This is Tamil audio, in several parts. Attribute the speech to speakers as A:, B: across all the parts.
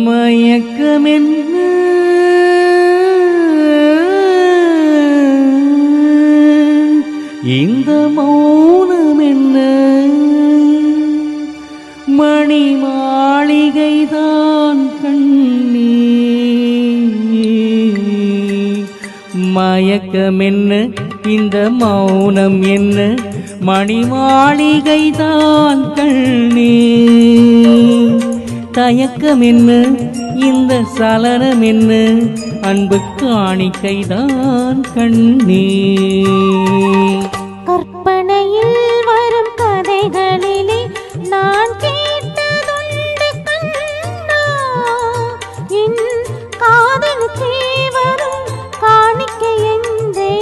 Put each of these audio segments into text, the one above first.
A: மயக்கமென்ன இந்த மௌனமென்ன மணி மாளிகைதான் கண்ணே மயக்கமென்ன இந்த மௌனம் என்ன மணி மாளிகைதான் கண்ணே தயக்கம் என்ன இந்த சலனம் என்ன அன்பு காணிக்கைதான் கண்ணே
B: கற்பனையில் வரும் கதைகளிலே நான் கேட்டதுண்டு கண்ணா என் காதலுக்கே வரும் காணிக்கை என்றே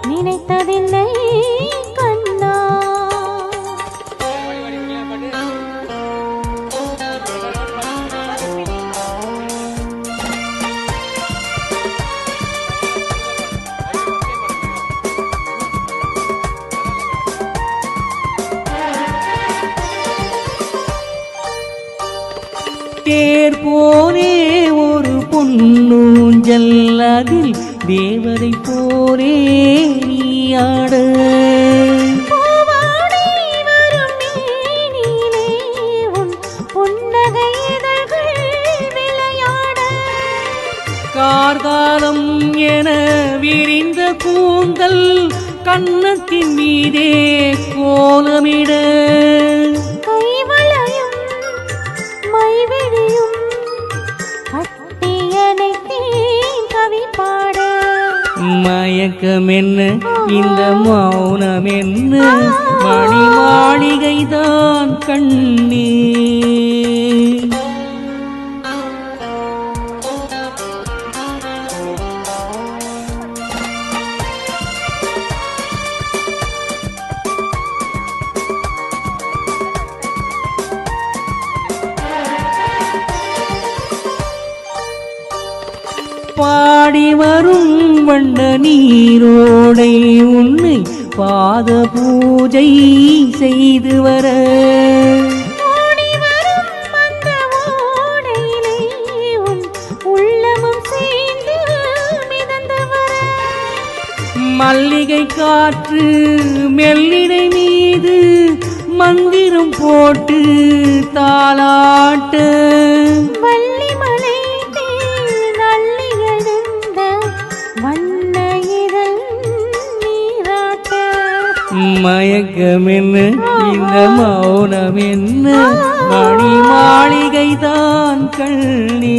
B: நினைத்ததில்லை கண்ணா.
A: தேர் போரே ஒரு பொன்னூஞ்சல் அதில் தேவதை போரே நீயாட கார்காலம் என விரிந்த கூந்தல் கன்னத்தின் மீதே கோலமிட மயக்கம் என்ன இந்த மௌனம் என்ன மணி மாளிகைதான் கண்ணே பாடி வரும் வண்ண நீரோடை உன்னை பாத பூஜை செய்து வர மல்லிகை காற்று மெல்லிடை மீது மந்திரம் போட்டு தாலாட்ட மயக்கம் என்ன இந்த மௌனம் என்ன மணி மாளிகைதான் கண்ணே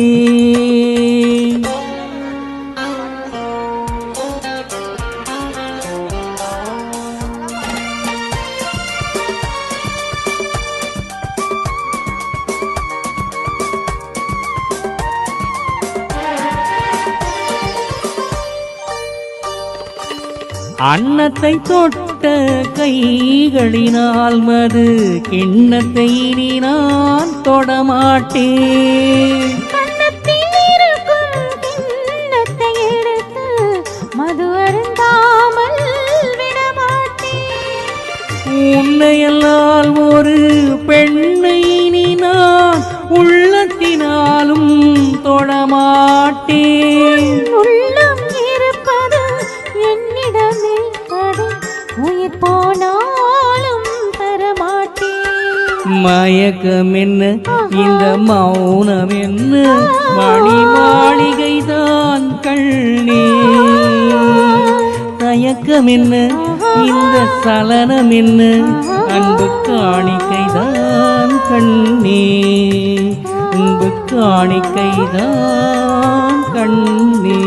A: அன்னத்தை தொட்ட கைகளினால் மது கிண்ணத்தை இனி நான் தொடமாட்டேன்.
B: மது அருந்தாமல் விடமாட்டேன்.
A: உன்னையல்லால் ஒரு பெண்ணை இனி நான் உள்ளத்தினாலும் தொடமாட்டேன்.
B: போனாலும் தரமாட்டேன்.
A: மயக்கம் என்ன இந்த மௌனம் என்ன மணி மாளிகைதான் கண்ணே தயக்கம் என்ன இந்த சலனம் என்ன அன்பு காணிக்கைதான் கண்ணே அன்பு காணிக்கைதான் கண்ணே.